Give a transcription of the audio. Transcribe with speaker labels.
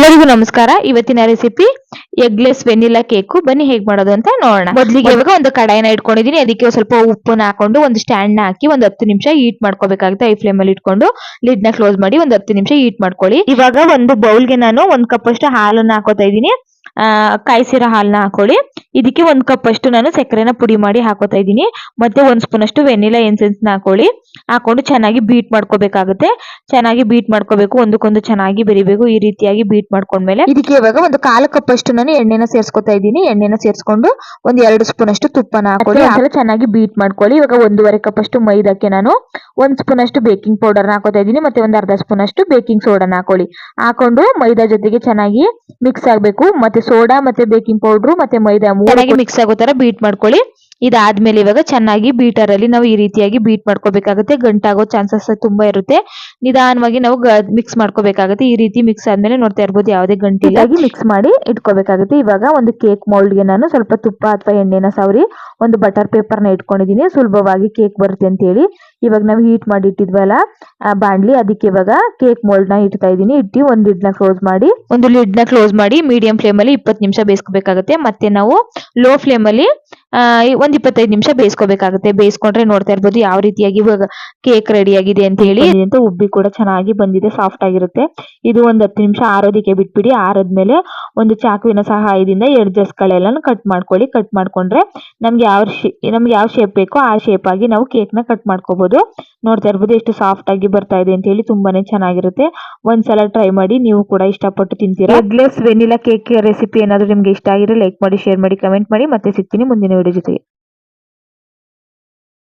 Speaker 1: ಎಲ್ಲರಿಗೂ ನಮಸ್ಕಾರ. ಇವತ್ತಿನ ರೆಸಿಪಿ ಎಗ್ಲೆಸ್ ವೆನಿಲಾ ಕೇಕು. ಬನ್ನಿ ಹೇಗ್ ಮಾಡೋದು ಅಂತ ನೋಡೋಣ. ಮೊದಲಿಗೆ ಇವಾಗ ಒಂದು ಕಡಾಯಿನ ಇಟ್ಕೊಂಡಿದೀನಿ. ಅದಕ್ಕೆ ಸ್ವಲ್ಪ ಉಪ್ಪನ್ನ ಹಾಕೊಂಡು ಒಂದು ಸ್ಟ್ಯಾಂಡ್ ನ ಹಾಕಿ ಒಂದು 10 ನಿಮಿಷ ಹೀಟ್ ಮಾಡ್ಕೋಬೇಕಾಗುತ್ತೆ. ಹೈ ಫ್ಲೇಮ್ ಅಲ್ಲಿ ಇಟ್ಕೊಂಡು ಲಿಡ್ ನ ಕ್ಲೋಸ್ ಮಾಡಿ ಒಂದು 10 ನಿಮಿಷ ಹೀಟ್ ಮಾಡ್ಕೊಳ್ಳಿ. ಇವಾಗ ಒಂದು ಬೌಲ್ಗೆ ನಾನು 1 ಕಪ್ ಅಷ್ಟು ಹಾಲನ್ನ ಹಾಕೋತಾ ಇದ್ದೀನಿ. ಕಾಯಿಸಿರೋ ಹಾಲನ್ನ ಹಾಕೊಳ್ಳಿ. ಇದಕ್ಕೆ 1 ಕಪ್ ಅಷ್ಟು ನಾನು ಸಕ್ಕರೆನ ಪುಡಿ ಮಾಡಿ ಹಾಕೋತಾ ಇದ್ದೀನಿ. ಮತ್ತೆ 1 ಸ್ಪೂನ್ ಅಷ್ಟು ವೆನಿಲಾ ಎಸೆನ್ಸ್ ನ ಹಾಕೊಳ್ಳಿ. ಹಾಕೊಂಡು ಚೆನ್ನಾಗಿ ಬೀಟ್ ಮಾಡ್ಕೋಬೇಕಾಗುತ್ತೆ. ಚೆನ್ನಾಗಿ ಬೀಟ್ ಮಾಡ್ಕೋಬೇಕು, ಒಂದಕ್ಕೊಂದು ಚೆನ್ನಾಗಿ ಬೆರಿಬೇಕು. ಈ ರೀತಿಯಾಗಿ ಬೀಟ್ ಮಾಡ್ಕೊಂಡ್ಮೇಲೆ ಇದಕ್ಕೆ ಇವಾಗ ಒಂದು 1/4 ಕಪ್ ಅಷ್ಟು ನಾನು ಎಣ್ಣೆನ ಸೇರಿಸ್ಕೊತಾ ಇದ್ದೀನಿ. ಎಣ್ಣೆನ ಸೇರಿಸ್ಕೊಂಡು ಒಂದು 2 ಸ್ಪೂನ್ ಅಷ್ಟು ತುಪ್ಪನ ಹಾಕೊಳ್ಳಿ. ಆಮೇಲೆ ಚೆನ್ನಾಗಿ ಬೀಟ್ ಮಾಡ್ಕೊಳ್ಳಿ. ಇವಾಗ 1.5 ಕಪ್ ಅಷ್ಟು ಮೈದಾಕ್ಕೆ ನಾನು 1 ಸ್ಪೂನ್ ಅಷ್ಟು ಬೇಕಿಂಗ್ ಪೌಡರ್ ಹಾಕೋತಾ ಇದ್ದೀನಿ. ಮತ್ತೆ ಒಂದು ಅರ್ಧ ಸ್ಪೂನ್ ಅಷ್ಟು ಬೇಕಿಂಗ್ ಸೋಡಾನ ಹಾಕೊಳ್ಳಿ. ಹಾಕೊಂಡು ಮೈದಾ ಜೊತೆಗೆ ಚೆನ್ನಾಗಿ ಮಿಕ್ಸ್ ಆಗ್ಬೇಕು. ಮತ್ತೆ ಸೋಡಾ ಮತ್ತೆ ಬೇಕಿಂಗ್ ಪೌಡರ್ ಮತ್ತೆ ಮೈದಾ ಚೆನ್ನಾಗಿ ಮಿಕ್ಸ್ ಆಗೋ ತರ ಬೀಟ್ ಮಾಡ್ಕೊಳ್ಳಿ. ಇದಾದ್ಮೇಲೆ ಇವಾಗ ಚೆನ್ನಾಗಿ ಬೀಟರ್ ಅಲ್ಲಿ ನಾವು ಈ ರೀತಿಯಾಗಿ ಬೀಟ್ ಮಾಡ್ಕೋಬೇಕಾಗುತ್ತೆ. ಗಂಟಾಗೋ ಚಾನ್ಸಸ್ ತುಂಬಾ ಇರುತ್ತೆ. ನಿಧಾನವಾಗಿ ನಾವು ಮಿಕ್ಸ್ ಮಾಡ್ಕೋಬೇಕಾಗುತ್ತೆ. ಈ ರೀತಿ ಮಿಕ್ಸ್ ಆದ್ಮೇಲೆ ನೋಡ್ತಾ ಇರ್ಬೋದು ಯಾವುದೇ ಗಂಟಿಲ್ಲ ಮಿಕ್ಸ್ ಮಾಡಿ ಇಟ್ಕೋಬೇಕಾಗುತ್ತೆ. ಇವಾಗ ಒಂದು ಕೇಕ್ ಮೌಲ್ಡ್ ಗೆ ನಾನು ಸ್ವಲ್ಪ ತುಪ್ಪ ಅಥವಾ ಎಣ್ಣೆನ ಸವರಿ ಒಂದು ಬಟರ್ ಪೇಪರ್ ನ ಇಟ್ಕೊಂಡಿದೀನಿ, ಸುಲಭವಾಗಿ ಕೇಕ್ ಬರುತ್ತೆ ಅಂತ ಹೇಳಿ. ಇವಾಗ ನಾವು ಹೀಟ್ ಮಾಡಿ ಇಟ್ಟಿದ್ವಲ್ಲ ಬಾಂಡ್ಲಿ, ಅದಕ್ಕೆ ಇವಾಗ ಕೇಕ್ ಮೋಲ್ಡ್ ನ ಇಡ್ತಾ ಇದೀನಿ. ಇಟ್ಟು ಒಂದು ಲಿಡ್ ನ ಕ್ಲೋಸ್ ಮಾಡಿ ಮೀಡಿಯಂ ಫ್ಲೇಮ್ ಅಲ್ಲಿ 20 ನಿಮಿಷ ಬೇಯಿಸ್ಕೋಬೇಕಾಗುತ್ತೆ. ಮತ್ತೆ ನಾವು ಲೋ ಫ್ಲೇಮ್ ಅಲ್ಲಿ ಒಂದ್ 25 ನಿಮಿಷ ಬೇಯಿಸ್ಕೋಬೇಕಾಗುತ್ತೆ. ಬೇಯಿಸ್ಕೊಂಡ್ರೆ ನೋಡ್ತಾ ಇರ್ಬೋದು ಯಾವ ರೀತಿಯಾಗಿ ಇವಾಗ ಕೇಕ್ ರೆಡಿ ಆಗಿದೆ ಅಂತ ಹೇಳಿ. ಉಬ್ಬಿ ಕೂಡ ಚೆನ್ನಾಗಿ ಬಂದಿದೆ, ಸಾಫ್ಟ್ ಆಗಿರುತ್ತೆ. ಇದು ಒಂದು 10 ನಿಮಿಷ ಆರೋದಕ್ಕೆ ಬಿಟ್ಬಿಡಿ. ಆರದ್ಮೇಲೆ ಒಂದು ಚಾಕುವಿನ ಸಹಾಯದಿಂದ ಎಡ್ಜಸ್ ಗಳೆಲ್ಲ ಕಟ್ ಮಾಡ್ಕೊಳ್ಳಿ. ಕಟ್ ಮಾಡ್ಕೊಂಡ್ರೆ ನಮ್ಗೆ ಯಾವ ಶೇಪ್ ಬೇಕೋ ಆ ಶೇಪ್ ಆಗಿ ನಾವು ಕೇಕ್ ನ ಕಟ್ ಮಾಡ್ಕೋಬಹುದು. ನೋಡ್ತಾ ಇರ್ಬೋದು ಎಷ್ಟು ಸಾಫ್ಟ್ ಆಗಿ ಬರ್ತಾ ಇದೆ ಅಂತ ಹೇಳಿ. ತುಂಬಾನೇ ಚೆನ್ನಾಗಿರುತ್ತೆ. ಒಂದ್ಸಲ ಟ್ರೈ ಮಾಡಿ, ನೀವು ಕೂಡ ಇಷ್ಟಪಟ್ಟು ತಿಂತೀರಾ. ಎಗ್ಲೆಸ್ ವೆನಿಲಾ ಕೇಕ್ ರೆಸಿಪಿ ಏನಾದ್ರು ನಿಮ್ಗೆ ಇಷ್ಟ ಆಗಿದ್ರೆ ಲೈಕ್ ಮಾಡಿ, ಶೇರ್ ಮಾಡಿ, ಕಮೆಂಟ್ ಮಾಡಿ. ಮತ್ತೆ ಸಿಗ್ತೀನಿ ಮುಂದಿನ ವಿಡಿಯೋ ಜೊತೆಗೆ.